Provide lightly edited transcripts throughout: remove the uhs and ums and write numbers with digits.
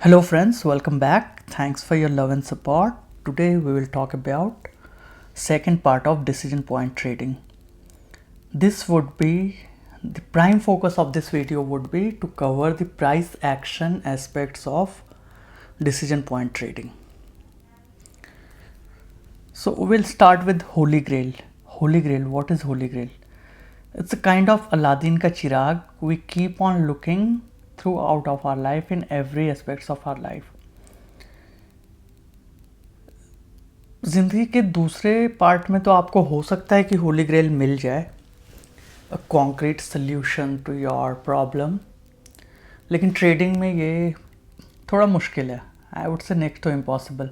Hello friends, welcome back. Thanks for your love and support. Today we will talk about second part of decision point trading. This would be the prime focus of this video would be to cover the price action aspects of decision point trading. So we'll start with Holy Grail. Holy Grail, what is Holy Grail? It's a kind of Aladdin ka chirag we keep on looking throughout of our life in every aspects of our life. ज़िंदगी के दूसरे part में तो आपको हो सकता है कि होली ग्रेल मिल जाए, a concrete solution to your problem, लेकिन ट्रेडिंग में ये थोड़ा मुश्किल है. I would say next to impossible.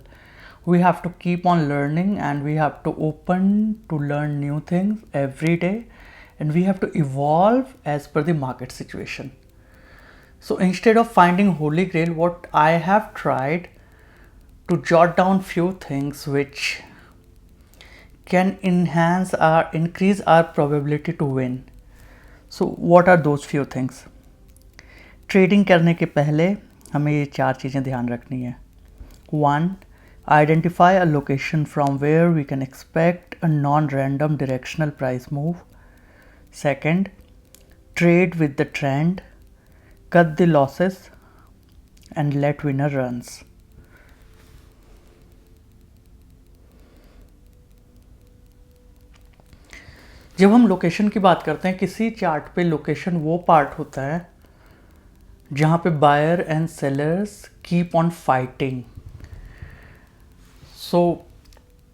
We have to keep on learning and we have to open to learn new things every day and we have to evolve as per the market situation. So instead of finding Holy Grail, what I have tried to jot down few things which can increase our probability to win. So what are those few things? Trading करने के पहले हमें ये 4 चीज़ें ध्यान रखनी है. 1. Identify a location from where we can expect a non-random directional price move. 2. Trade with the trend. Cut the losses and let winner runs. जब हम लोकेशन की बात करते हैं, किसी चार्ट पे लोकेशन वो पार्ट होता है जहां पे buyer and sellers keep on fighting. So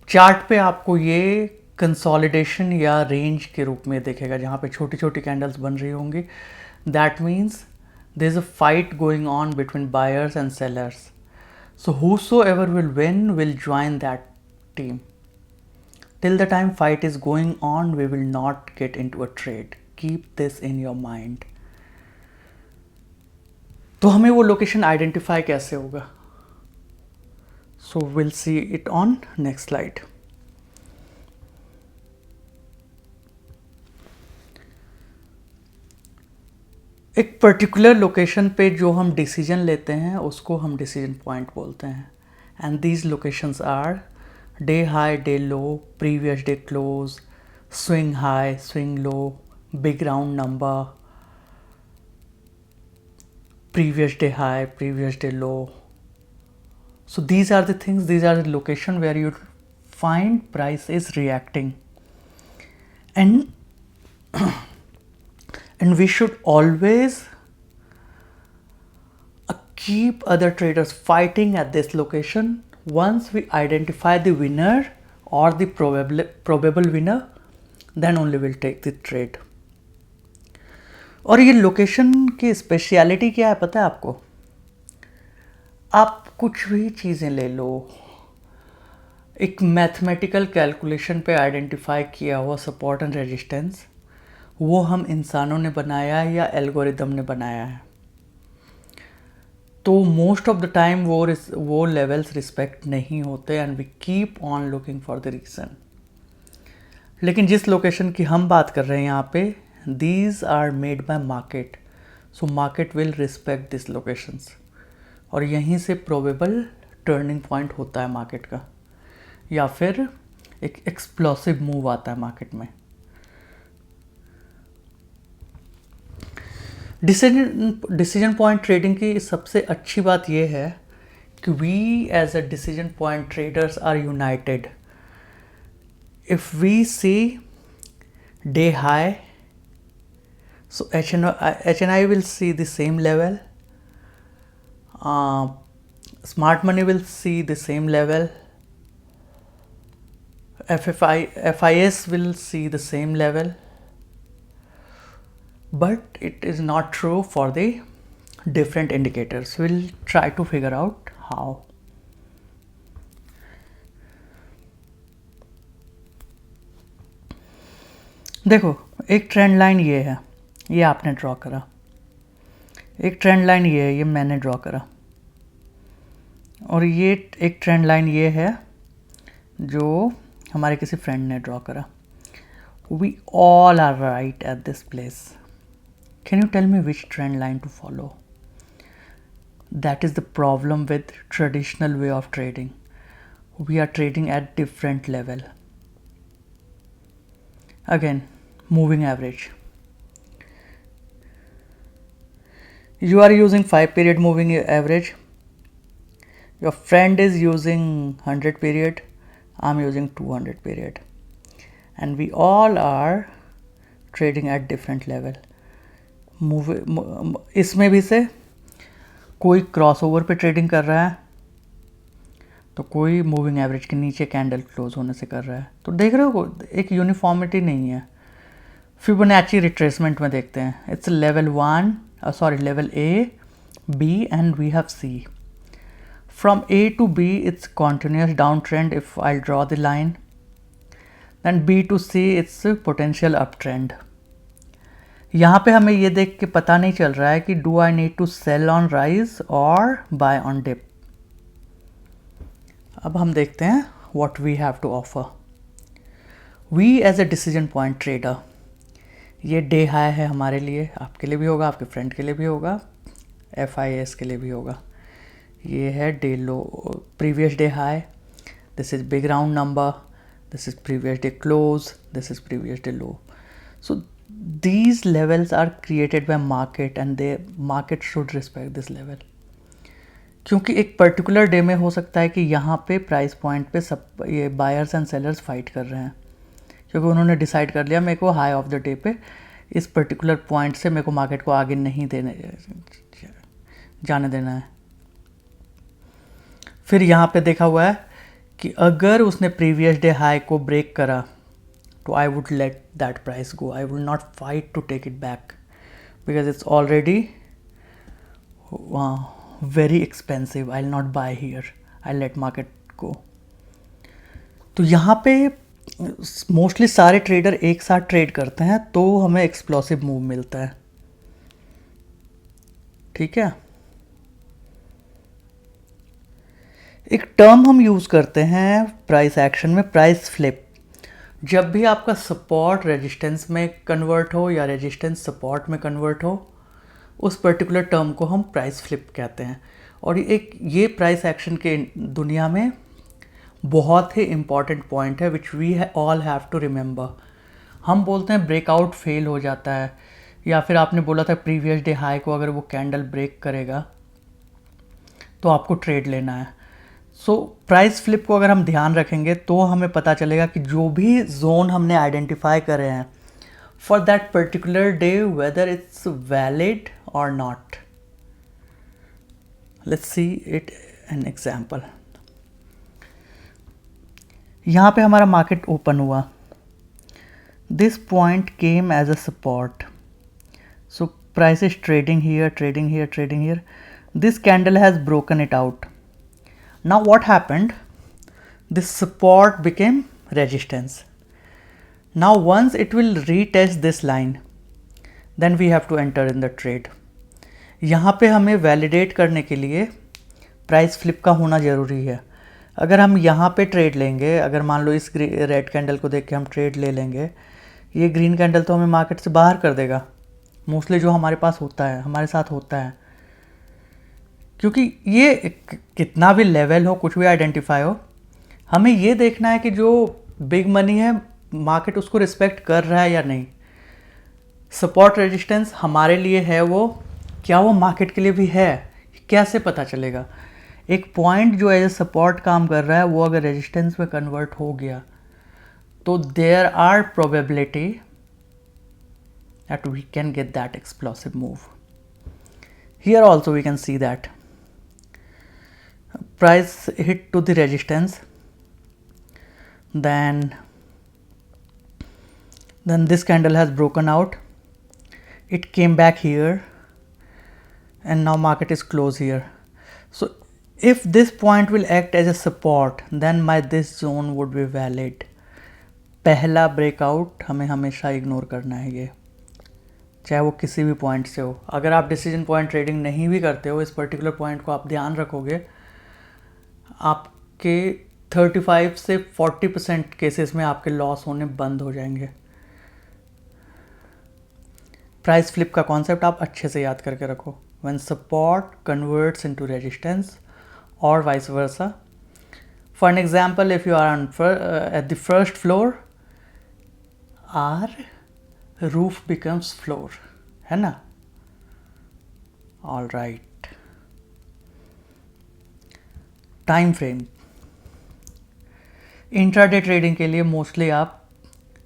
chart पे आपको ये कंसोलिडेशन या रेंज के रूप में दिखेगा जहां पे छोटी छोटी कैंडल्स बन रही होंगी. That means there is a fight going on between buyers and sellers. So whosoever will win will join that team. Till the time fight is going on, we will not get into a trade. Keep this in your mind. तो हमें वो location identify कैसे होगा? So we'll see it on next slide. एक particular location पे जो हम decision लेते हैं उसको हम डिसीजन पॉइंट बोलते हैं. And these locations are day high, day low, previous day close, swing high, swing low, big round number, previous day high, previous day low. So these are the things, these are the location where you find price is reacting. And and we should always keep other traders fighting at this location. Once we identify the winner or the probable winner, then only we'll take the trade. और ये location की speciality क्या है पता है आपको? आप कुछ भी चीज़ें ले लो, एक मैथमेटिकल कैलकुलेशन पे आइडेंटिफाई किया हुआ सपोर्ट एंड रेजिस्टेंस, वो हम इंसानों ने बनाया है या एल्गोरिदम ने बनाया है. तो मोस्ट ऑफ द टाइम वो लेवल्स रिस्पेक्ट नहीं होते and we keep on looking for the reason. लेकिन जिस लोकेशन की हम बात कर रहे हैं यहाँ पे, these are made by market, so market will respect these locations. और यहीं से प्रोबेबल टर्निंग पॉइंट होता है मार्केट का, या फिर एक एक्सप्लोसिव मूव आता है मार्केट में. डिसीजन पॉइंट ट्रेडिंग की सबसे अच्छी बात यह है कि we as a decision point traders are united. If we see day high, so HNI will see the same level, smart money will see the same level, FIS will see the same level, but it is not true for the different indicators. We'll try to figure out how. देखो, एक trend line ये है, ये आपने draw करा. एक trend line ये है, ये मैंने ड्रॉ करा. और ये एक ट्रेंड लाइन ये है जो हमारे किसी फ्रेंड ने ड्रॉ करा. We all are right at this place. Can you tell me which trend line to follow? That is the problem with traditional way of trading. We are trading at different level. Again, moving average. You are using 5 period moving average. Your friend is using 100 period. I'm using 200 period. And we all are trading at different level. इसमें भी से कोई crossover पे trading कर रहा है, तो कोई मूविंग एवरेज के नीचे कैंडल क्लोज होने से कर रहा है. तो देख रहे हो एक यूनिफॉर्मिटी नहीं है. फिबोनाची रिट्रेसमेंट में देखते हैं. It's level 1, level A, B and we have C. From A to B it's continuous downtrend if I'll draw the line. Then B to C it's a potential uptrend. यहाँ पे हमें ये देख के पता नहीं चल रहा है कि do I need to sell on rise or buy on dip. अब हम देखते हैं what we have to offer. We as a decision point trader, ये डे हाई है हमारे लिए, आपके लिए भी होगा, आपके फ्रेंड के लिए भी होगा, FIS के लिए भी होगा. ये है day low, previous day high, this is big round number, this is previous day close, this is previous day low. So these levels are created by market and the market should respect this level. क्योंकि एक particular day में हो सकता है कि यहाँ पे price point पे सब ये बायर्स एंड सेलर्स फाइट कर रहे हैं, क्योंकि उन्होंने डिसाइड कर लिया मेरे को हाई ऑफ द डे पे इस पर्टिकुलर पॉइंट से मेरे को मार्केट को आगे नहीं जाने देना है. फिर यहाँ पे देखा हुआ है कि अगर उसने प्रीवियस डे हाई को ब्रेक करा तो I would let that price go. I would not fight to take it back because it's already very expensive. I will not buy here, I let market go. तो यहाँ पे mostly सारे trader एक साथ trade करते हैं तो हमें एक्सप्लोसिव मूव मिलता है. ठीक है. एक टर्म हम यूज़ करते हैं प्राइस एक्शन में, प्राइस फ्लिप. जब भी आपका सपोर्ट रेजिस्टेंस में कन्वर्ट हो या रेजिस्टेंस सपोर्ट में कन्वर्ट हो, उस पर्टिकुलर टर्म को हम प्राइस फ्लिप कहते हैं. और ये प्राइस एक्शन के दुनिया में बहुत ही इम्पॉर्टेंट पॉइंट है which we all have to remember. हम बोलते हैं ब्रेकआउट फेल हो जाता है, या फिर आपने बोला था प्रीवियस डे हाई को अगर वो कैंडल ब्रेक करेगा तो आपको ट्रेड लेना है. सो प्राइस फ्लिप को अगर हम ध्यान रखेंगे तो हमें पता चलेगा कि जो भी जोन हमने आइडेंटिफाई करे हैं for that particular day whether it's valid or not. Let's see it an example. यहाँ पे हमारा मार्केट ओपन हुआ, this point came as a support, so price is trading here, trading here, trading here. This candle has broken it out. Now what happened? This support became resistance. Now once it will retest this line, then we have to enter in the trade. यहाँ पे हमें validate करने के लिए price flip का होना ज़रूरी है. अगर हम यहाँ पे ट्रेड लेंगे, अगर मान लो इस रेड कैंडल को देख के हम ट्रेड ले लेंगे, ये ग्रीन कैंडल तो हमें मार्केट से बाहर कर देगा. मोस्टली जो हमारे पास होता है, हमारे साथ होता है, क्योंकि ये कितना भी लेवल हो, कुछ भी आइडेंटिफाई हो, हमें ये देखना है कि जो बिग मनी है मार्केट उसको रिस्पेक्ट कर रहा है या नहीं. सपोर्ट रेजिस्टेंस हमारे लिए है, वो क्या वो मार्केट के लिए भी है, कैसे पता चलेगा? एक पॉइंट जो एज ए सपोर्ट काम कर रहा है वो अगर रेजिस्टेंस में कन्वर्ट हो गया तो there are probability that we can get that explosive move. Here also we can see that price hit to the resistance, then this candle has broken out, it came back here and now market is closed here. So if this point will act as a support then this zone would be valid. पहला breakout हमें हमेशा ignore करना है, ये चाहे वो किसी भी पॉइंट से हो. अगर आप डिसीजन पॉइंट ट्रेडिंग नहीं भी करते हो, इस पर्टिकुलर पॉइंट को आप ध्यान रखोगे, आपके 35 से 40% केसेस में आपके लॉस होने बंद हो जाएंगे. प्राइस फ्लिप का कॉन्सेप्ट आप अच्छे से याद करके रखो. when support converts into resistance or vice versa. For an example, if you are on at the first floor, our roof becomes floor, है ना? All right. Time frame intraday trading के लिए मोस्टली आप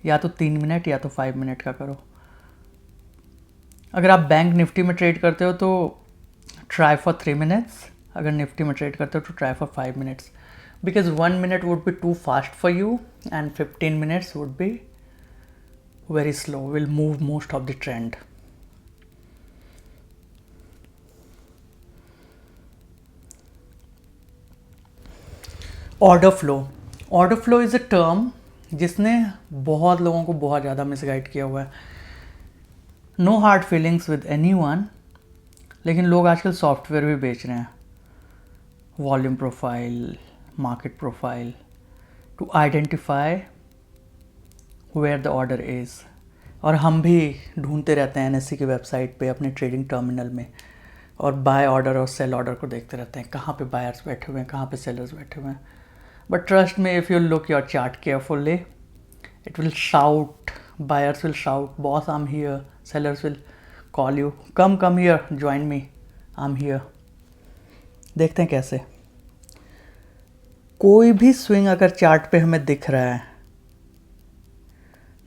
या तो 3 मिनट या तो 5 minute का करो. अगर आप बैंक निफ्टी में ट्रेड करते हो तो ट्राई फॉर 3 मिनट्स. अगर निफ्टी में ट्रेड करते हो तो try for 5 minutes, because 1 minute would be too fast for you and 15 minutes would be very slow, will move most of the trend. Order flow is a term जिसने बहुत लोगों को बहुत ज़्यादा मिसगाइड किया हुआ है. No hard feelings with anyone, लेकिन लोग आजकल सॉफ्टवेयर भी बेच रहे हैं, volume profile, market profile, to identify where the order is. और हम भी ढूंढते रहते हैं NSE की वेबसाइट पे अपने ट्रेडिंग टर्मिनल में, और बाय ऑर्डर और सेल ऑर्डर को देखते रहते हैं, कहाँ पे बायर्स बैठे हुए हैं, कहाँ पे सेलर्स बैठे हुए हैं. But trust me, if you look your chart carefully, it will shout, buyers will shout, boss, I'm here. Sellers will call you, come here, join me, I'm here. देखते हैं कैसे. कोई भी स्विंग अगर चार्ट पे हमें दिख रहा है,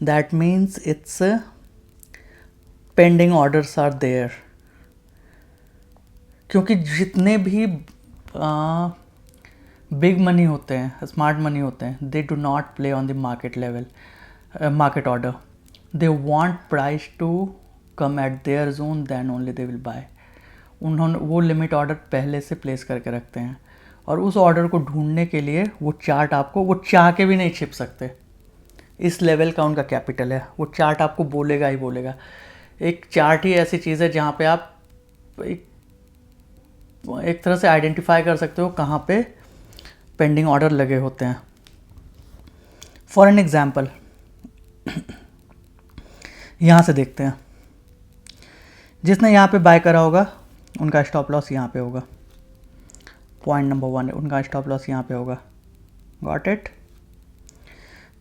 that means it's pending orders are there. क्योंकि जितने भी बिग मनी होते हैं, स्मार्ट मनी होते हैं, they do not play on the market level, market order. They want price to come at their zone, then only they will buy. उन्होंने वो limit order पहले से प्लेस करके रखते हैं, और उस ऑर्डर को ढूंढने के लिए वो चार्ट आपको, वो चाह के भी नहीं छिप सकते. इस लेवल का उनका कैपिटल है, वो चार्ट आपको बोलेगा ही बोलेगा. एक चार्ट ही ऐसी चीज़ है जहाँ पे आप एक तरह से आइडेंटिफाई कर सकते हो कहाँ पे पेंडिंग ऑर्डर लगे होते हैं. फॉर एन एग्जाम्पल यहाँ से देखते हैं, जिसने यहाँ पे बाय करा होगा उनका स्टॉप लॉस यहाँ पे होगा. पॉइंट नंबर 1, उनका स्टॉप लॉस यहाँ पे होगा. Got it?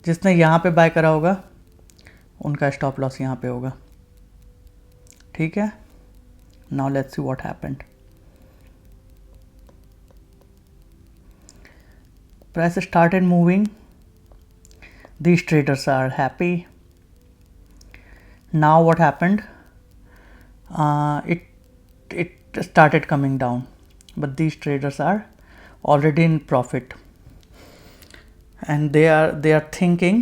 जिसने यहाँ पे बाय करा होगा उनका स्टॉप लॉस यहाँ पे होगा. ठीक है. Now let's see what happened. Price started moving. These traders are happy. Now what happened? It started coming down, but these traders are already in profit, and they are thinking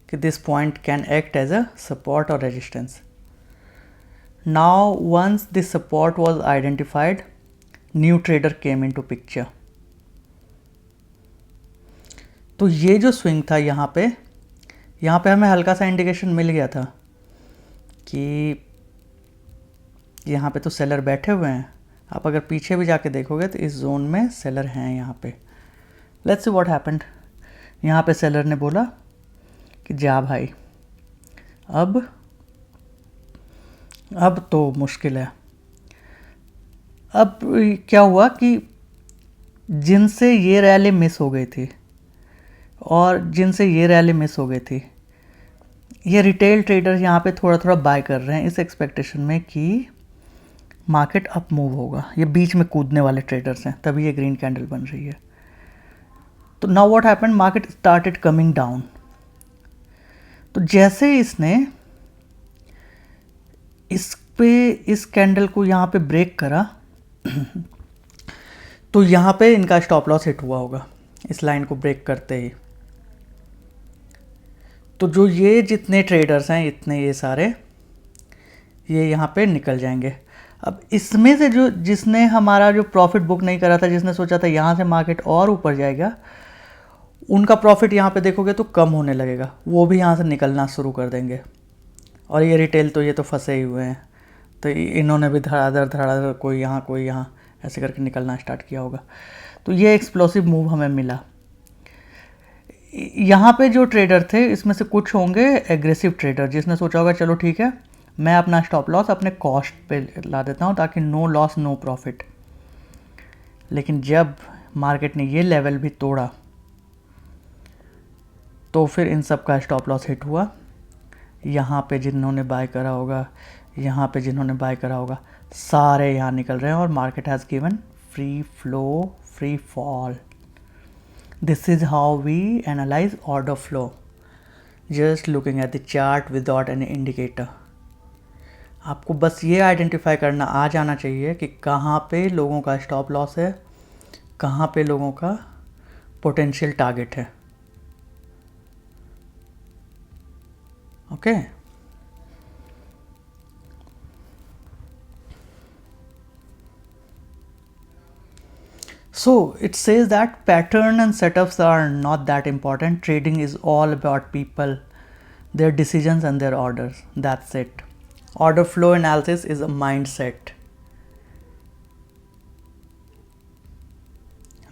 that this point can act as a support or resistance. Now once the support was identified, new trader came into picture. तो ये जो swing था यहाँ पे हमें हल्का सा indication मिल गया था कि यहाँ पे तो सेलर बैठे हुए हैं. आप अगर पीछे भी जाके देखोगे तो इस जोन में सेलर हैं यहाँ पे. Let's see what happened. यहाँ पे सेलर ने बोला कि जा भाई, अब तो मुश्किल है. अब क्या हुआ कि जिनसे ये रैली मिस हो गई थी और जिनसे ये रैली मिस हो गई थी, ये रिटेल ट्रेडर्स यहाँ पे थोड़ा थोड़ा बाय कर रहे हैं इस एक्सपेक्टेशन में कि मार्केट अप मूव होगा. ये बीच में कूदने वाले ट्रेडर्स हैं, तभी ये ग्रीन कैंडल बन रही है. तो now what happened, market started coming down. तो जैसे इसने इस कैंडल को यहाँ पे ब्रेक करा तो यहाँ पे इनका स्टॉप लॉस हिट हुआ होगा इस लाइन को ब्रेक करते ही. तो जो ये जितने ट्रेडर्स हैं, इतने ये सारे ये यहाँ पे निकल जाएंगे. अब इसमें से जिसने हमारा जो प्रॉफिट बुक नहीं करा था, जिसने सोचा था यहाँ से मार्केट और ऊपर जाएगा, उनका प्रॉफिट यहाँ पे देखोगे तो कम होने लगेगा. वो भी यहाँ से निकलना शुरू कर देंगे. और ये रिटेल तो ये तो फंसे ही हुए हैं, तो इन्होंने भी धड़ाधड़ कोई यहाँ ऐसे करके निकलना स्टार्ट किया होगा. तो ये एक्सप्लोसिव मूव हमें मिला. यहाँ पे जो ट्रेडर थे इसमें से कुछ होंगे एग्रेसिव ट्रेडर, जिसने सोचा होगा चलो ठीक है मैं अपना स्टॉप लॉस अपने कॉस्ट पे ला देता हूँ ताकि नो लॉस नो प्रॉफिट। लेकिन जब मार्केट ने ये लेवल भी तोड़ा तो फिर इन सब का स्टॉप लॉस हिट हुआ। यहाँ पे जिन्होंने बाय करा होगा, यहाँ पे जिन्होंने बाय करा होगा, सारे यहाँ निकल रहे हैं और market has given free flow, free fall. This is how we analyse order flow, just looking at the chart without any indicator. आपको बस ये आइडेंटिफाई करना आ जाना चाहिए कि कहाँ पे लोगों का स्टॉप लॉस है, कहाँ पे लोगों का पोटेंशियल टारगेट है। Okay So it says that pattern and setups are not that important. Trading is all about people, their decisions and their orders. That's it. Order flow analysis is a mindset.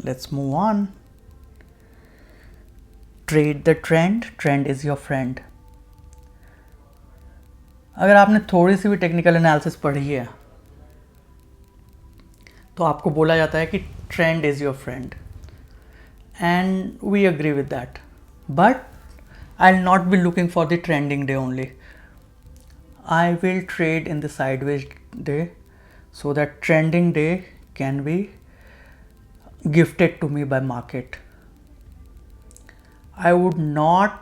Let's move on. Trade the trend. Trend is your friend. अगर आपने थोड़ी सी भी technical analysis पढ़ी है तो आपको बोला जाता है कि trend is your friend, and we agree with that, but I will not be looking for the trending day only. I will trade in the sideways day so that trending day can be gifted to me by market. I would not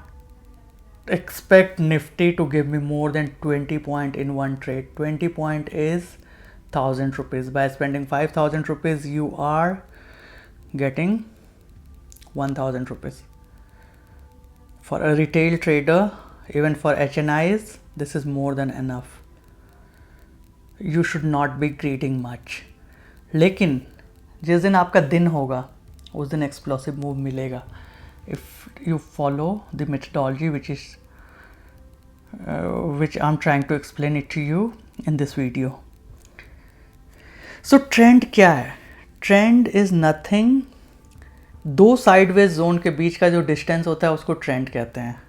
expect Nifty to give me more than 20 point in one trade. 20 point is 1000 rupees. By spending 5000 rupees you are getting 1000 rupees. For a retail trader, even for HNIs, this is more than enough. You should not be greeting much. लेकिन जिस दिन आपका दिन होगा उस दिन explosive move मिलेगा if you follow the methodology which I'm trying to explain it to you in this video. So trend क्या है? Trend is nothing. दो साइडवेज जोन के बीच का जो डिस्टेंस होता है उसको ट्रेंड कहते हैं,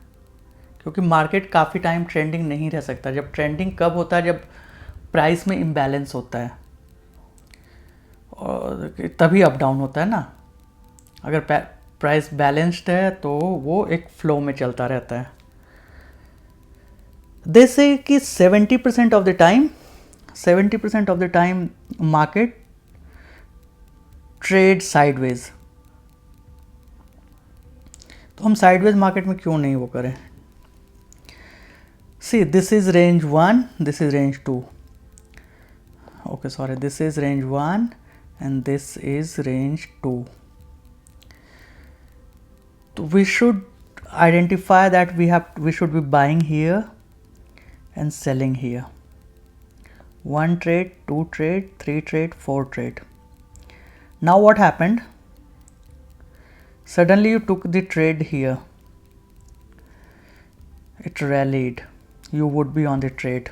क्योंकि मार्केट काफ़ी टाइम ट्रेंडिंग नहीं रह सकता. जब ट्रेंडिंग कब होता है? जब प्राइस में इम्बैलेंस होता है और तभी अप डाउन होता है ना. अगर प्राइस बैलेंस्ड है तो वो एक फ्लो में चलता रहता है. दे से कि 70% of the time market trade sideways. तो हम साइडवेज मार्केट में क्यों नहीं वो करें? See, this is range 1, this is range 2. Okay, sorry, this is range 1 and this is range 2. So we should identify that we should be buying here and selling here. 1 trade, 2 trade, 3 trade, 4 trade. Now what happened? Suddenly you took the trade here. It rallied. You would be on the trade.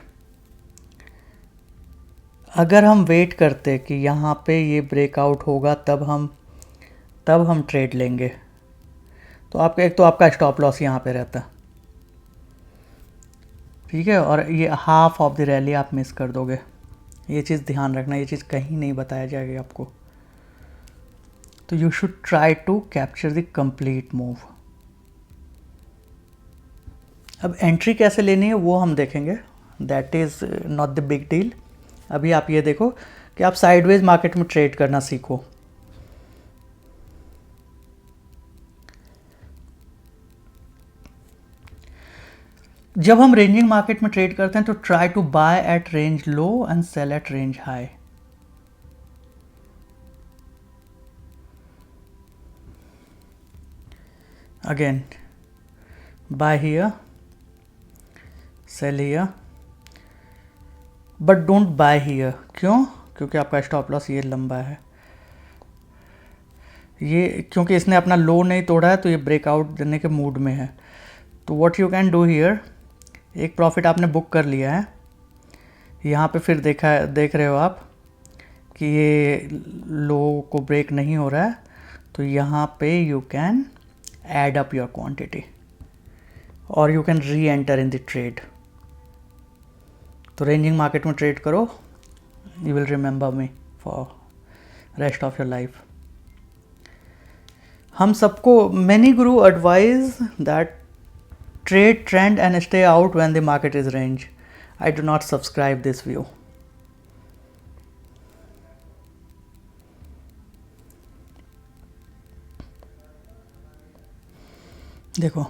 अगर हम wait करते कि यहाँ पे ये breakout होगा तब हम ट्रेड लेंगे तो आपका स्टॉप लॉस यहाँ पे रहता, ठीक है, और ये हाफ ऑफ द रैली आप मिस कर दोगे. ये चीज़ ध्यान रखना, ये चीज़ कहीं नहीं बताया जाएगी आपको. तो you should try to capture the complete move. अब एंट्री कैसे लेनी है वो हम देखेंगे. That is not the big deal. अभी आप ये देखो कि आप साइडवेज मार्केट में ट्रेड करना सीखो. जब हम रेंजिंग मार्केट में ट्रेड करते हैं तो try to buy at range low and sell at range high. Again buy here, sell here, but don't buy here. क्यों? क्योंकि आपका स्टॉप लॉस ये लंबा है. ये क्योंकि इसने अपना लो नहीं तोड़ा है तो ये ब्रेकआउट देने के मूड में है. तो what you can do here, एक प्रॉफिट आपने बुक कर लिया है. यहाँ पे फिर देख रहे हो आप कि ये लो को ब्रेक नहीं हो रहा है तो यहाँ पे you can add up your quantity or you can reenter in the trade. तो तो रेंजिंग मार्केट में ट्रेड करो, you will remember me for rest of your life. हम सबको many guru advise that trade trend and stay out when the market is range. I do not subscribe this view. देखो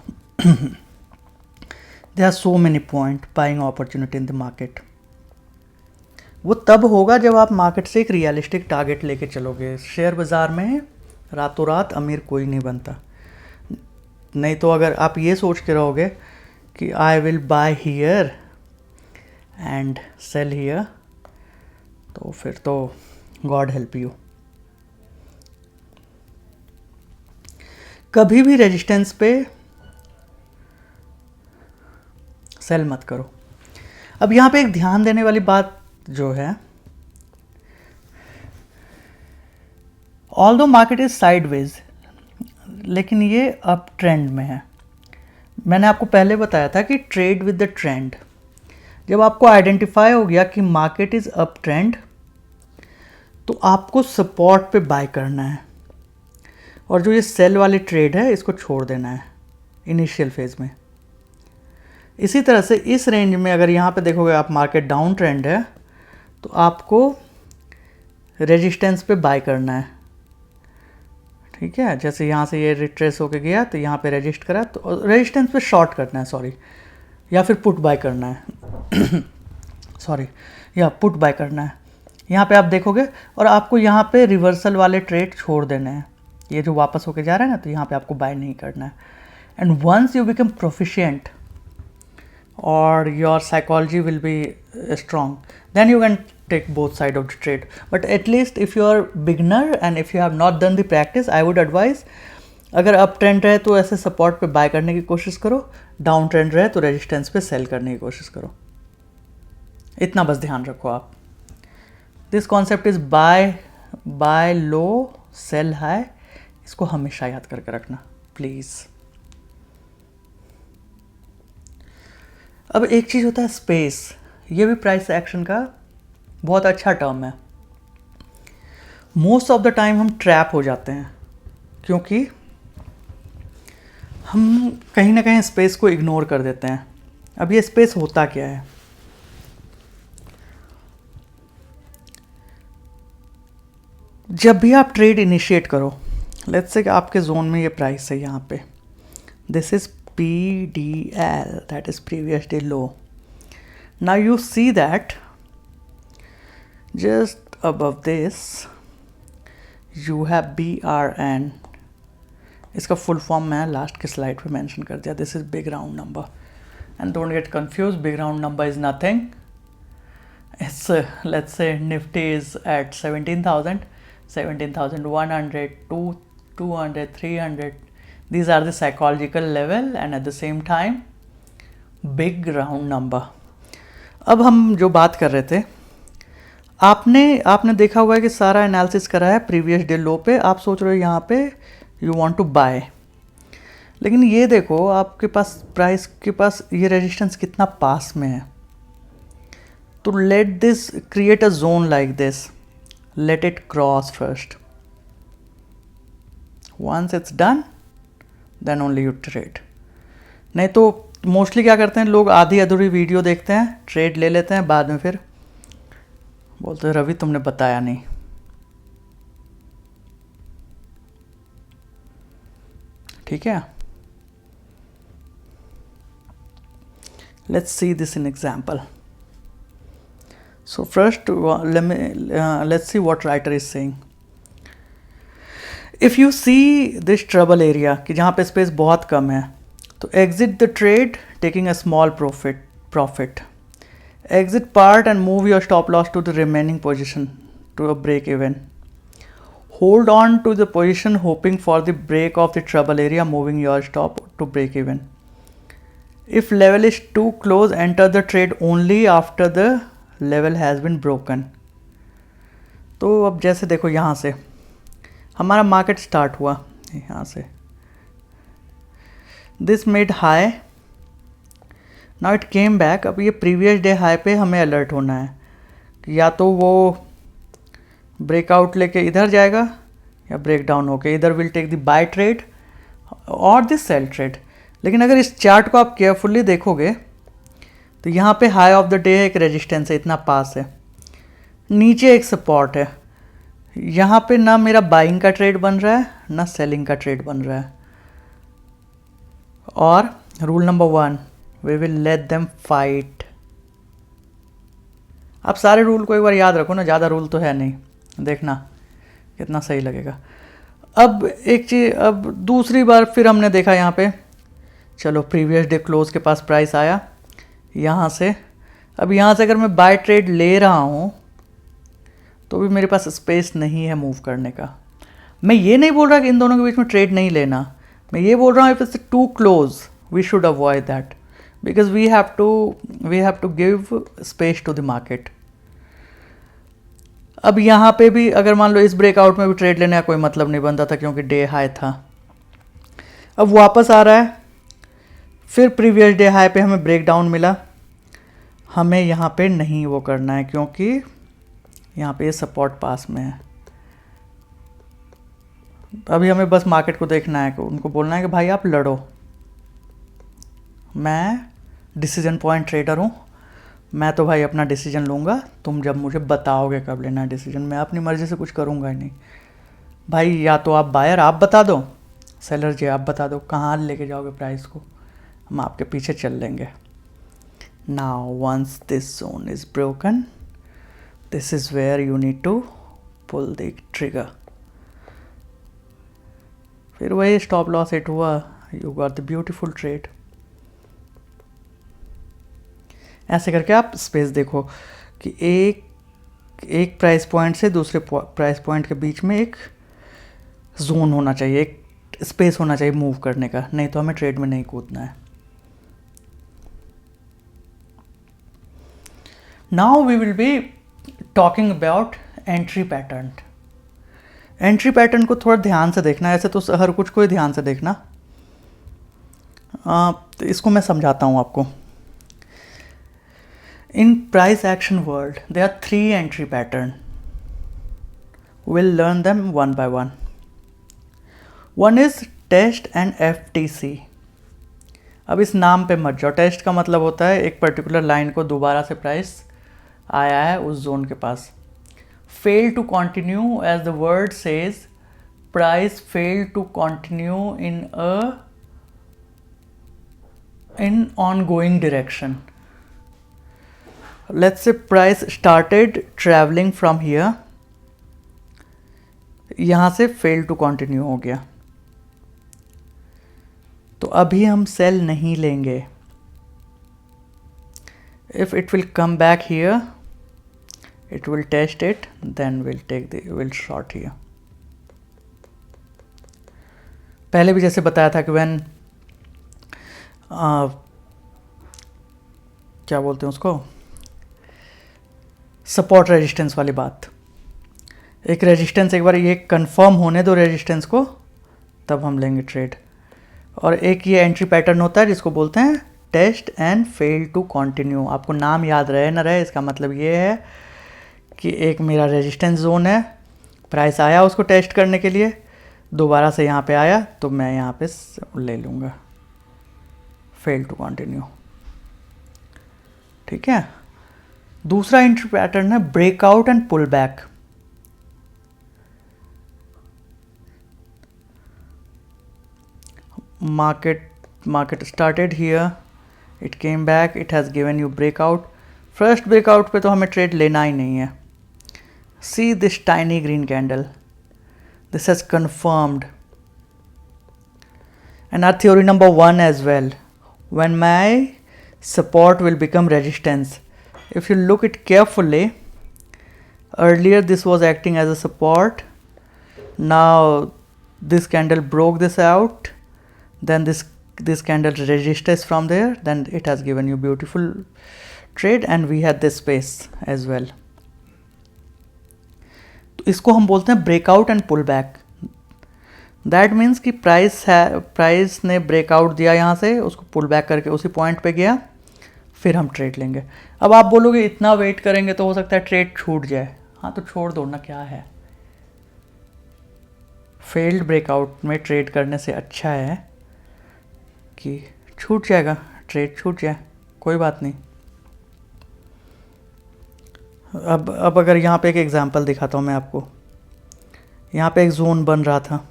there are so many point buying opportunity in the market। वो तब होगा जब आप market से एक रियलिस्टिक टारगेट लेके चलोगे। शेयर बाज़ार में रातों रात अमीर कोई नहीं बनता। नहीं तो अगर आप ये सोच के रहोगे कि I will buy here and sell here, तो फिर तो गॉड हेल्प यू। कभी भी रेजिस्टेंस पे सेल मत करो। अब यहाँ पे एक ध्यान देने वाली बात जो है, ऑल्दो मार्केट इज साइडवेज, लेकिन ये अप ट्रेंड में है। मैंने आपको पहले बताया था कि ट्रेड विद द ट्रेंड। जब आपको आइडेंटिफाई हो गया कि मार्केट इज अप ट्रेंड, तो आपको सपोर्ट पे बाय करना है, और जो ये सेल वाली ट्रेड है इसको छोड़ देना है इनिशियल फेज में। इसी तरह से इस रेंज में अगर यहाँ पे देखोगे आप मार्केट डाउन ट्रेंड है, तो आपको रेजिस्टेंस पे बाय करना है। ठीक है, जैसे यहाँ से ये रिट्रेस होके गया तो यहाँ पे रेजिस्ट करा, तो रेजिस्टेंस पे शॉर्ट करना है, सॉरी, या फिर पुट बाय करना है सॉरी, या पुट बाय करना है। यहाँ पे आप देखोगे और आपको यहाँ पे रिवर्सल वाले ट्रेड छोड़ देने हैं। ये जो वापस होके जा रहा है ना, तो यहाँ पे आपको बाय नहीं करना है। And once you become proficient or your psychology will be strong, then you can take both side of the trade. But at least if you are beginner and if you have not done the practice, I would advise, अगर up trend रहे तो ऐसे support पे bye करने की कोशिश करो, down trend रहे तो रेजिस्टेंस पे सेल करने की कोशिश करो। इतना बस ध्यान रखो आप। This concept is buy low sell high, इसको हमेशा याद करके रखना प्लीज़। अब एक चीज़ होता है स्पेस, ये भी प्राइस एक्शन का बहुत अच्छा टर्म है। मोस्ट ऑफ द टाइम हम ट्रैप हो जाते हैं, क्योंकि हम कहीं ना कहीं स्पेस को इग्नोर कर देते हैं। अब ये स्पेस होता क्या है? जब भी आप ट्रेड इनिशिएट करो, लेट्स से आपके जोन में ये प्राइस है यहाँ पे, this is PDL, that is previous day low. Now you see that just above this you have BRN। इसका फुल फॉर्म मैं लास्ट के स्लाइड पे मेंशन कर दिया। This is big round number, and don't get confuse, big round number is nothing. It's let's say Nifty is at 17,000, 17,100, 200, 300। These are the psychological level and at the same time big round number। अब हम जो बात कर रहे थे, आपने देखा हुआ है कि सारा एनालिसिस करा है प्रीवियस डे लो पे। आप सोच रहे हो यहाँ पे यू वांट टू बाय, लेकिन ये देखो आपके पास प्राइस के पास ये रेजिस्टेंस कितना पास में है। तो let this create a zone like this, let it cross first, once it's done then only you trade. नहीं तो मोस्टली क्या करते हैं लोग, आधी अधूरी वीडियो देखते हैं, ट्रेड ले लेते हैं, बाद में फिर बोलते हैं रवि तुमने बताया नहीं। ठीक है, let's see this in example. So first let's see what writer is saying. If you see this trouble area कि जहाँ पे स्पेस बहुत कम है, तो exit the trade taking a small profit, exit part and move your stop loss to the remaining position to a break even, hold on to the position hoping for the break of the trouble area, moving your stop to break even. If level is too close, enter the trade only after the level has been broken. तो अब जैसे देखो यहाँ से हमारा market start हुआ यहाँ से, this made high, now it came back. अब ये प्रीवियस डे हाई पे हमें अलर्ट होना है कि या तो वो ब्रेकआउट लेके इधर जाएगा या ब्रेक डाउन होके इधर will take the buy trade और द सेल ट्रेड। लेकिन अगर इस चार्ट को आप केयरफुली देखोगे तो यहाँ पे हाई ऑफ द डे है, एक रेजिस्टेंस है, इतना पास है, नीचे एक सपोर्ट है। यहाँ पे ना मेरा बाइंग का ट्रेड बन रहा है ना सेलिंग का ट्रेड बन रहा है। और rule number 1, we will let them fight. आप सारे रूल को एक बार याद रखो ना, ज़्यादा रूल तो है नहीं, देखना कितना सही लगेगा। अब एक चीज़, अब दूसरी बार फिर हमने देखा यहाँ पे, चलो प्रीवियस डे क्लोज के पास प्राइस आया यहाँ से। अब यहाँ से अगर मैं बाय ट्रेड ले रहा हूँ तो भी मेरे पास स्पेस नहीं है मूव करने का। मैं ये नहीं बोल रहा कि इन दोनों के बीच में ट्रेड नहीं लेना, मैं ये बोल रहा हूँ if it's too close we should avoid that because we have to give space to the market. अब यहाँ पे भी अगर मान लो इस ब्रेकआउट में भी ट्रेड लेने का कोई मतलब नहीं बनता था क्योंकि डे हाई था। अब वापस आ रहा है, फिर प्रीवियस डे हाई पे हमें ब्रेक डाउन मिला। हमें यहाँ पे नहीं वो करना है क्योंकि यहाँ पे ये सपोर्ट पास में है। अभी हमें बस मार्केट को देखना है, उनको बोलना है कि भाई आप लड़ो, मैं डिसीजन पॉइंट ट्रेडर हूँ, मैं तो भाई अपना डिसीजन लूँगा, तुम जब मुझे बताओगे कब लेना है डिसीजन, मैं अपनी मर्ज़ी से कुछ करूँगा ही नहीं। भाई या तो आप बायर आप बता दो, सेलर जी आप बता दो कहाँ लेके जाओगे प्राइस को, हम आपके पीछे चल लेंगे। Now once this zone is broken, this is where you need to pull the trigger। फिर वही स्टॉप लॉस हिट हुआ, you got the beautiful trade। ऐसे करके आप स्पेस देखो कि एक प्राइस पॉइंट से दूसरे प्राइस पॉइंट के बीच में एक जोन होना चाहिए, एक स्पेस होना चाहिए मूव करने का, नहीं तो हमें ट्रेड में नहीं कूदना है। Now we will be talking about entry pattern. Entry pattern को थोड़ा ध्यान से देखना है, ऐसे तो हर कुछ को ही ध्यान से देखना। तो इसको मैं समझाता हूँ आपको। In price action world there are 3 entry pattern, will learn them one by one. One is test and FTC। अब इस नाम पे मत जाओ, टेस्ट का मतलब होता है एक पर्टिकुलर लाइन को दोबारा से प्राइस आया है उस जोन के पास। Fail to continue, as the word says, price fail to continue in ongoing direction। Let's say price started traveling from here, यहाँ से fail to continue हो गया, तो अभी हम सेल नहीं लेंगे। If it will come back here, it will test it, then we'll short here। पहले भी जैसे बताया था कि when क्या बोलते हैं उसको, सपोर्ट रेजिस्टेंस वाली बात। एक रेजिस्टेंस एक बार ये कंफर्म होने दो रेजिस्टेंस को, तब हम लेंगे ट्रेड। और एक ये एंट्री पैटर्न होता है जिसको बोलते हैं test and fail to continue. आपको नाम याद रहे ना रहे, इसका मतलब ये है कि एक मेरा रेजिस्टेंस जोन है, प्राइस आया उसको टेस्ट करने के लिए, दोबारा से यहाँ पे आया तो मैं यहाँ पे ले लूँगा, फेल टू कंटिन्यू। ठीक है। दूसरा एंट्री पैटर्न है breakout and pull back. Market started here, it came back, it has given you breakout. First breakout पे तो हमें ट्रेड लेना ही नहीं है। See this tiny green candle, this has confirmed, and our theory number 1 as well, when my support will become resistance. If you look it carefully, earlier this was acting as a support, now this candle broke this out, then this candle resistance from there, then it has given you beautiful trade and we had this space as well। तो इसको हम बोलते हैं breakout and pull back. That means कि price ने breakout दिया यहाँ से, उसको पुल बैक करके उसी पॉइंट पे गया फिर हम ट्रेड लेंगे। अब आप बोलोगे इतना वेट करेंगे तो हो सकता है ट्रेड छूट जाए। हाँ तो छोड़ दो ना, क्या है। फेल्ड ब्रेकआउट में ट्रेड करने से अच्छा है कि छूट जाएगा, ट्रेड छूट जाए, कोई बात नहीं। अब अगर यहाँ पे एक एग्जांपल दिखाता हूँ मैं आपको। यहाँ पे एक जोन बन रहा था,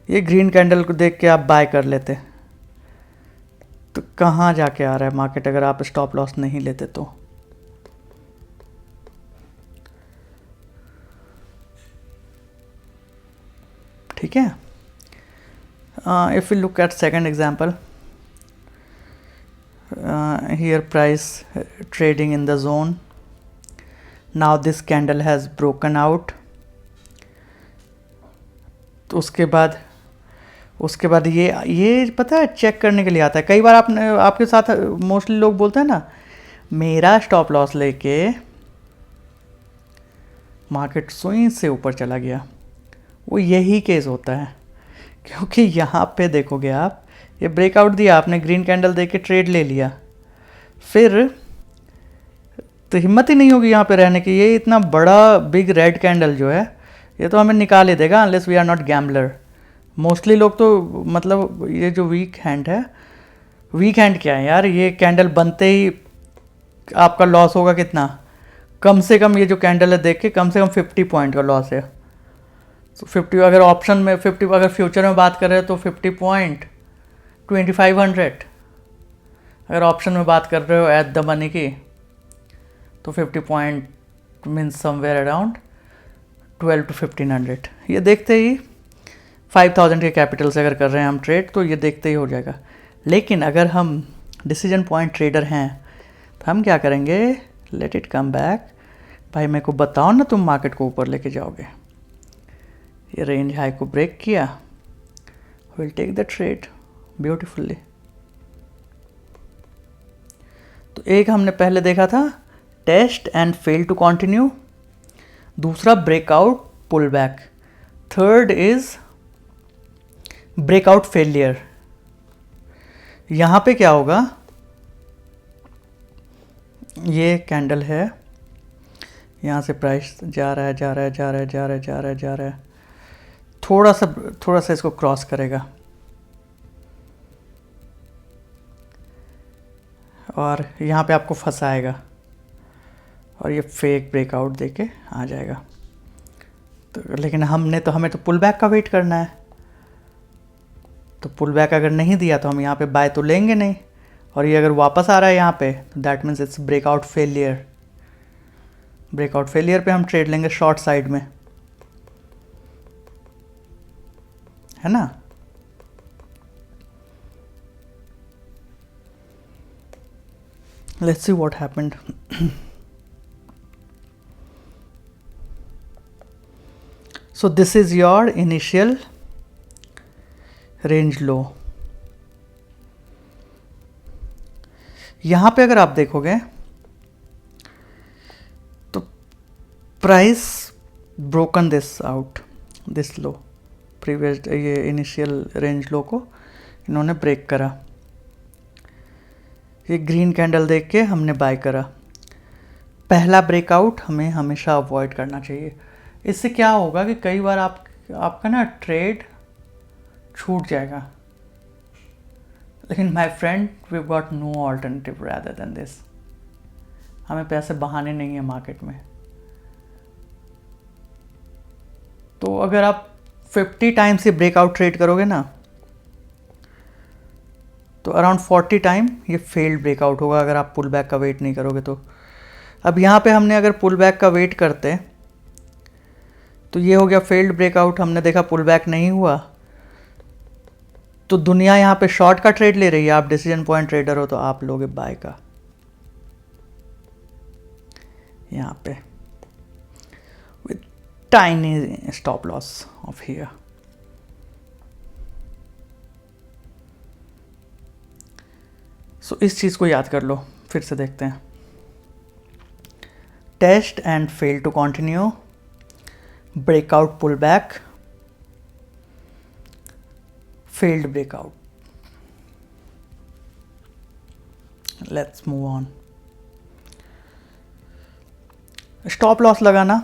ये ग्रीन कैंडल को देख के आप बाय कर लेते, तो कहाँ जाके आ रहा है मार्केट अगर आप स्टॉप लॉस नहीं लेते तो। ठीक है। If you look at second example, here price trading in the zone, now this candle has broken out। तो उसके बाद ये पता है चेक करने के लिए आता है। कई बार आपने आपके साथ मोस्टली लोग बोलते हैं ना, मेरा स्टॉप लॉस लेके मार्केट सुई से ऊपर चला गया, वो यही केस होता है। क्योंकि यहाँ पे देखोगे आप, ये ब्रेकआउट दिया आपने, ग्रीन कैंडल देके ट्रेड ले लिया, फिर तो हिम्मत ही नहीं होगी यहाँ पे रहने की। ये इतना बड़ा बिग रेड कैंडल जो है, ये तो हमें निकाल ही देगा unless we are not gambler. Mostly लोग तो मतलब ये जो वीक हैंड है, वीक हैंड क्या है यार, ये कैंडल बनते ही आपका लॉस होगा कितना, कम से कम ये जो कैंडल है देख के कम से कम 50 पॉइंट का लॉस है। तो 50 अगर ऑप्शन में 50, अगर फ्यूचर में बात कर रहे हैं तो 50 पॉइंट 2500, अगर ऑप्शन में बात कर रहे हो एट द मनी की तो 50 point means somewhere around 12 to 1500। ये देखते ही 5000 के कैपिटल से अगर कर रहे हैं हम ट्रेड तो ये देखते ही हो जाएगा। लेकिन अगर हम डिसीजन पॉइंट ट्रेडर हैं तो हम क्या करेंगे, लेट इट कम बैक, भाई मेरे को बताओ ना तुम मार्केट को ऊपर लेके जाओगे। ये रेंज हाई को ब्रेक किया, will take the trade beautifully. तो एक हमने पहले देखा था test and fail to continue, दूसरा breakout pull back, third is breakout failure. यहां पे क्या होगा, ये कैंडल है, यहां से प्राइस जा रहा है, जा रहा है, जा रहा है, जा रहा है, जा रहा है, जा रहा है, थोड़ा सा इसको क्रॉस करेगा और यहाँ पे आपको फंसाएगा और ये फेक ब्रेकआउट देके आ जाएगा। तो लेकिन हमें तो पुल बैक का वेट करना है, तो पुल बैक अगर नहीं दिया तो हम यहाँ पे बाय तो लेंगे नहीं, और ये अगर वापस आ रहा है यहाँ पे तो that means it's breakout failure. Breakout failure पे हम ट्रेड लेंगे शॉर्ट साइड में, है ना। Let's see what happened. So this is your initial range low। यहां पे अगर आप देखोगे तो price broken this out, this low, previous ये इनिशियल रेंज लो को इन्होंने ब्रेक करा, ये ग्रीन कैंडल देख के हमने बाय करा। पहला ब्रेकआउट हमें हमेशा अवॉइड करना चाहिए। इससे क्या होगा कि कई बार आपका ना ट्रेड छूट जाएगा, लेकिन my friend we got no alternative rather than this. हमें पैसे बहाने नहीं है मार्केट में। तो अगर आप 50 टाइम्स ये ब्रेकआउट ट्रेड करोगे ना तो अराउंड 40 टाइम ये फेल्ड ब्रेकआउट होगा अगर आप पुल बैक का वेट नहीं करोगे तो। अब यहाँ पे हमने अगर पुल बैक का वेट करते तो ये हो गया फेल्ड ब्रेकआउट, हमने देखा पुल बैक नहीं हुआ, तो दुनिया यहाँ पे शॉर्ट का ट्रेड ले रही है। आप डिसीजन पॉइंट ट्रेडर हो तो आप लोगे बाय का यहाँ पे with tiny stop loss of here. So इस चीज़ को याद कर लो, फिर से देखते हैं। Test and fail to continue, breakout pull back, failed breakout. Let's move on. Stop loss लगाना,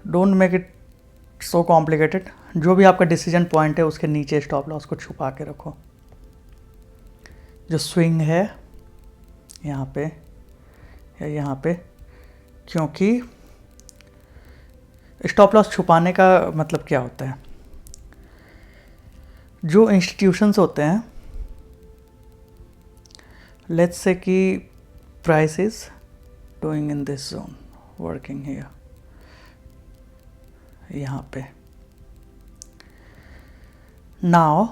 don't make it so complicated. जो भी आपका डिसीजन पॉइंट है उसके नीचे स्टॉप लॉस को छुपा के रखो। जो स्विंग है यहाँ पे या यहाँ पे, क्योंकि स्टॉप लॉस छुपाने का मतलब क्या होता है, जो इंस्टीट्यूशंस होते हैं, लेट्स से कि price is doing in this zone, working here, यहाँ पे। Now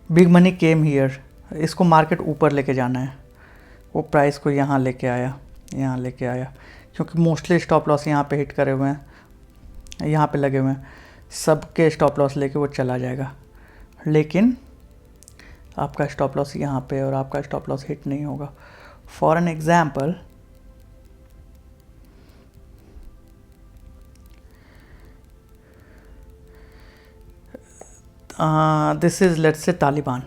big money came here, इसको मार्केट ऊपर लेके जाना है, वो प्राइस को यहाँ लेके आया, यहाँ लेके आया, क्योंकि मोस्टली स्टॉप लॉस यहाँ पे हिट करे हुए हैं, यहाँ पे लगे हुए हैं, सबके स्टॉप लॉस लेके वो चला जाएगा। लेकिन आपका स्टॉप लॉस यहाँ पे और आपका स्टॉप लॉस हिट नहीं होगा। For an example, this is, let's say, Taliban,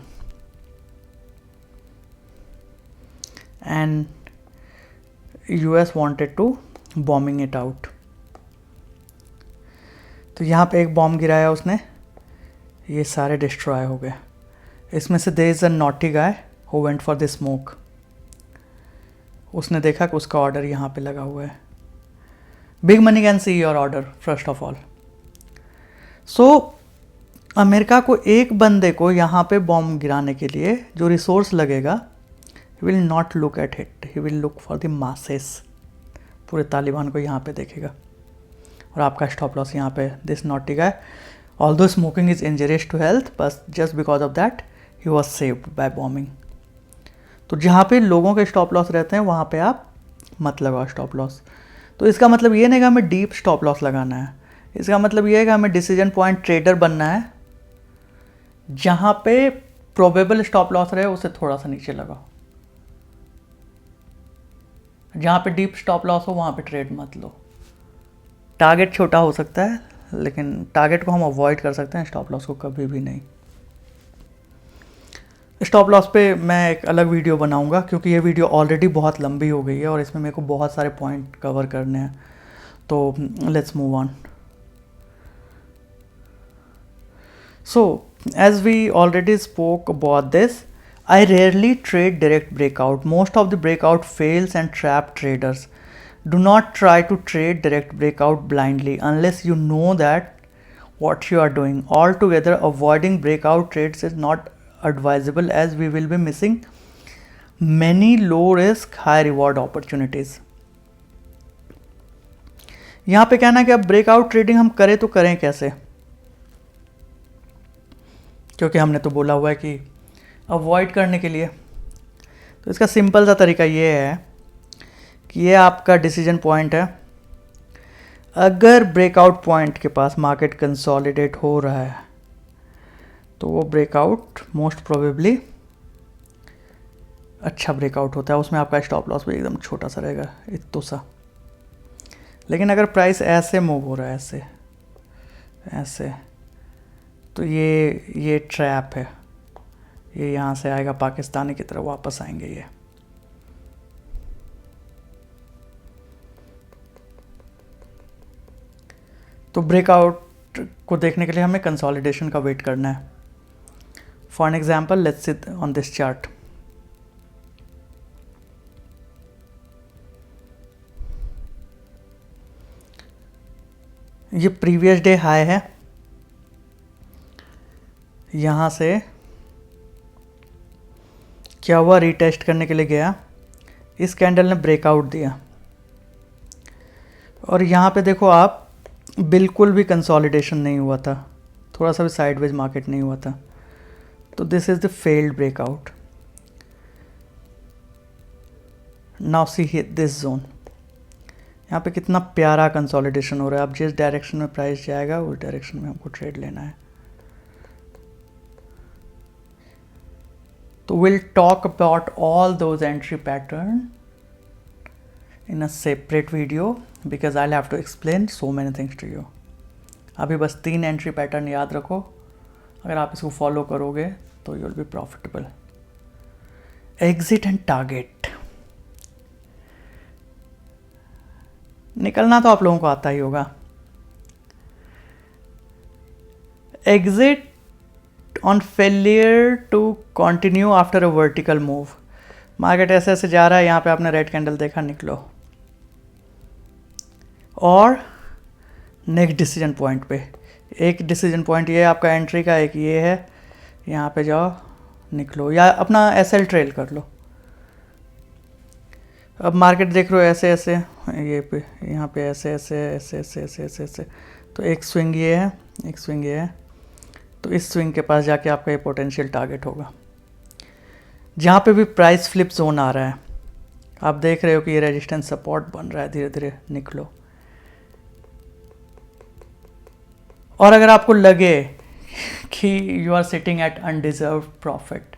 and US wanted to bombing it out। तो यहाँ पे एक बॉम्ब गिराया उसने, ये सारे डिस्ट्रॉय हो गए। इसमें से there is a naughty guy who went for the smoke, उसने देखा कि उसका ऑर्डर यहाँ पे लगा हुआ है। Big money can see your order first of all. So America को एक बंदे को यहाँ पे बॉम्ब गिराने के लिए जो रिसोर्स लगेगा, he will not look at it, he will look for the masses. पूरे तालिबान को यहाँ पे देखेगा और आपका स्टॉप लॉस यहाँ पे, this naughty guy, although smoking is injurious to health, बस just because of that he was saved by bombing. तो जहाँ पे लोगों के स्टॉप लॉस रहते हैं वहाँ पे आप मत लगाओ स्टॉप लॉस। तो इसका मतलब ये नहीं कि हमें डीप स्टॉप लॉस लगाना है, इसका मतलब ये है कि हमें डिसीजन पॉइंट ट्रेडर बनना है, जहाँ पे प्रोबेबल स्टॉप लॉस रहे उसे थोड़ा सा नीचे लगाओ, जहाँ पे डीप स्टॉप लॉस हो वहाँ पे ट्रेड मत लो। टारगेट छोटा हो सकता है, लेकिन टारगेट को हम अवॉइड कर सकते हैं, स्टॉप लॉस को कभी भी नहीं। स्टॉप लॉस पे मैं एक अलग वीडियो बनाऊंगा, क्योंकि ये वीडियो ऑलरेडी बहुत लंबी हो गई है और इसमें मेरे को बहुत सारे पॉइंट कवर करने हैं। तो let's move on. So, as we already spoke about this, I rarely trade direct breakout. Most of the breakout fails and trap traders. Do not try to trade direct breakout blindly unless you know that what you are doing. Altogether, avoiding breakout trades is not advisable, as we will be missing many low risk, high reward opportunities. यहाँ पे कहना है कि अब breakout trading हम करें तो करें कैसे, क्योंकि हमने तो बोला हुआ है कि अवॉइड करने के लिए। तो इसका सिंपल सा तरीका ये है कि ये आपका डिसीजन पॉइंट है। अगर ब्रेकआउट पॉइंट के पास मार्केट कंसोलिडेट हो रहा है तो वो ब्रेकआउट मोस्ट प्रोबेबली अच्छा ब्रेकआउट होता है, उसमें आपका स्टॉप लॉस भी एकदम छोटा सा रहेगा, इतना सा। लेकिन अगर प्राइस ऐसे मूव हो रहा है, ऐसे ऐसे, तो ये ट्रैप है, ये यहाँ से आएगा पाकिस्तानी की तरफ वापस आएंगे ये। तो ब्रेकआउट को देखने के लिए हमें कंसोलिडेशन का वेट करना है। For an example, let's see on this chart, ये प्रीवियस डे हाई है, यहाँ से क्या हुआ, रीटेस्ट करने के लिए गया, इस कैंडल ने ब्रेकआउट दिया और यहाँ पे देखो आप, बिल्कुल भी कंसोलिडेशन नहीं हुआ था, थोड़ा सा भी साइडवेज मार्केट नहीं हुआ था। तो this is the failed breakout. Now see hit this zone, यहाँ पे कितना प्यारा कंसोलिडेशन हो रहा है। अब जिस डायरेक्शन में प्राइस जाएगा उस डायरेक्शन में हमको ट्रेड लेना है। तो we'll talk about all those entry pattern in a separate video because I'll have to explain so many things to you. अभी बस 3 एंट्री पैटर्न याद रखो, अगर आप इसको फॉलो करोगे तो you will be profitable. Exit and target, निकलना तो आप लोगों को आता ही होगा। Exit on failure to continue after a vertical move. Market ऐसे ऐसे जा रहा है, यहाँ पे आपने रेड कैंडल देखा, निकलो। और नेक्स्ट डिसीजन पॉइंट पे, एक डिसीजन पॉइंट ये है आपका एंट्री का, एक ये है, यहाँ पे जाओ, निकलो, या अपना एसएल ट्रेल कर लो। अब मार्केट देख रहे हो ऐसे ऐसे, ये पे यहाँ पे ऐसे ऐसे ऐसे ऐसे ऐसे ऐसे ऐसे, तो एक स्विंग ये है, एक स्विंग ये है, तो इस स्विंग के पास जाके आपका ये पोटेंशियल टारगेट होगा। जहाँ पे भी प्राइस फ्लिप जोन आ रहा है, आप देख रहे हो कि ये रेजिस्टेंस सपोर्ट बन रहा है, धीरे धीरे निकलो। और अगर आपको लगे कि you are sitting at undeserve profit,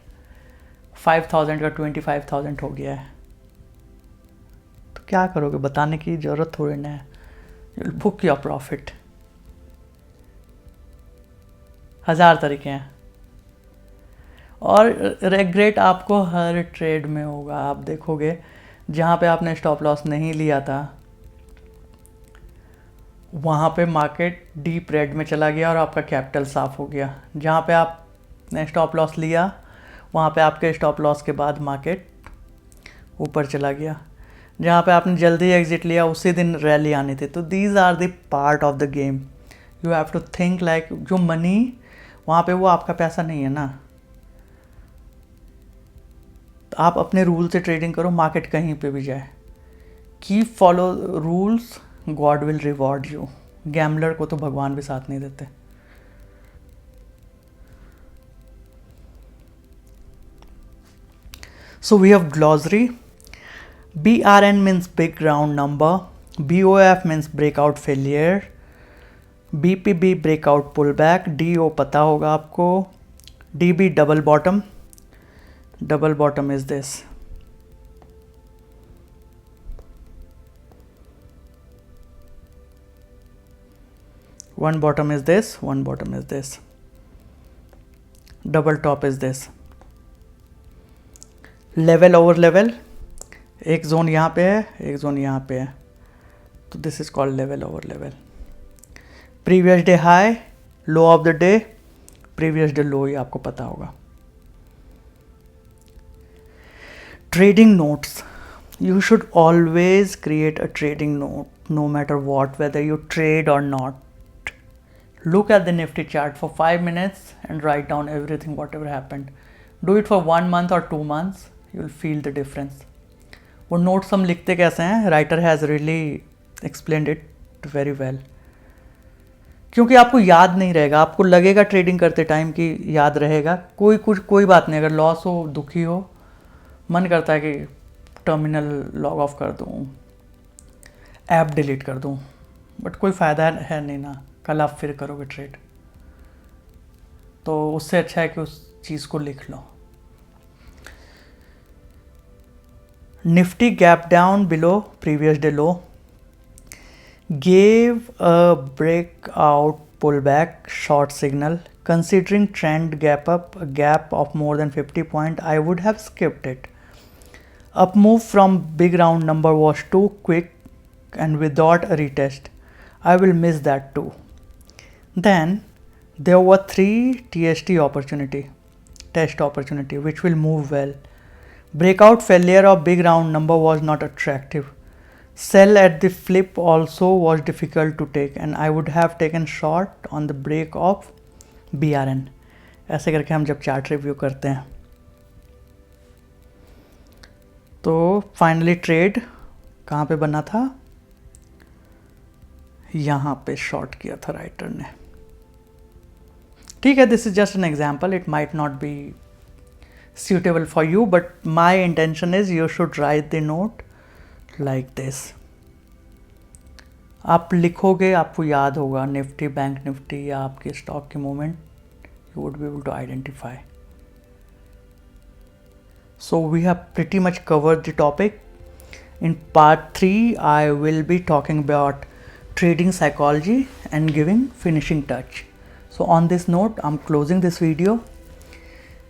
5000 का 25,000 हो गया है, तो क्या करोगे? बताने की ज़रूरत थोड़ी ना है, you will book your profit. 1000 तरीके हैं, और रिग्रेट आपको हर ट्रेड में होगा। आप देखोगे जहाँ पे आपने स्टॉप लॉस नहीं लिया था, वहाँ पे मार्केट डीप रेड में चला गया और आपका कैपिटल साफ हो गया। जहाँ पे आपने स्टॉप लॉस लिया, वहाँ पे आपके स्टॉप लॉस के बाद मार्केट ऊपर चला गया। जहाँ पे आपने जल्दी एग्जिट लिया, उसी दिन रैली आनी थी। तो these are the part of the game, you have to think like, जो मनी वहाँ पे वो आपका पैसा नहीं है ना, तो आप अपने रूल से ट्रेडिंग करो, मार्केट कहीं पे भी जाए। Keep follow rules, God will reward you. Gambler को तो भगवान भी साथ नहीं देते। So we have glossary. BRN means big round number. BOF means breakout failure. BPB breakout pullback. DO पता होगा आपको. DB double bottom. Double bottom is this. One bottom is this. One bottom is this. Double top is this. Level over level, एक zone यहाँ पे है, एक zone यहाँ पे है, तो this is called level over level. Previous day high, low of the day, previous day low, ये आपको पता होगा। Trading notes, you should always create a trading note, no matter what, whether you trade or not. Look at the Nifty chart for 5 minutes and write down everything whatever happened. Do it for 1 month or 2 months. You'll feel the difference. वो notes हम लिखते कैसे हैं? Writer has really explained it very well. क्योंकि आपको याद नहीं रहेगा, आपको लगेगा ट्रेडिंग करते टाइम कि याद रहेगा, कोई बात नहीं। अगर लॉस हो, दुखी हो, मन करता है कि टर्मिनल लॉग ऑफ कर दूँ, ऐप डिलीट कर दूँ, बट कोई फ़ायदा है नहीं ना, कल आप फिर करोगे ट्रेड। तो उससे अच्छा है कि उस चीज़ को लिख लो। Nifty gap down below previous day low, gave a breakout pullback short signal. Considering trend gap up, a gap of more than 50 point, I would have skipped it. Up move from big round number was too quick and without a retest, I will miss that too. Then there were 3 TST opportunity, test opportunity, which will move well. Breakout failure of big round number was not attractive. Sell at the flip also was difficult to take, and I would have taken short on the break of BRN. ऐसे करके हम जब chart review करते हैं, तो finally trade कहाँ पे बना था? यहाँ पे शॉर्ट किया था राइटर ने। ठीक है, this is just an example, it might not be suitable for you, but my intention is you should write the note like this. आप लिखोगे, आपको याद होगा, निफ्टी, बैंक निफ्टी या आपके स्टॉक के movement, you would be able to identify. So we have pretty much covered the topic. In part 3 I will be talking about trading psychology and giving finishing touch. So on this note, I'm closing this video.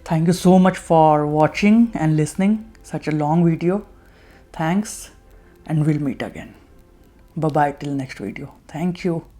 Thank you so much for watching and listening such a long video. Thanks, and we'll meet again. Bye bye till next video. Thank you.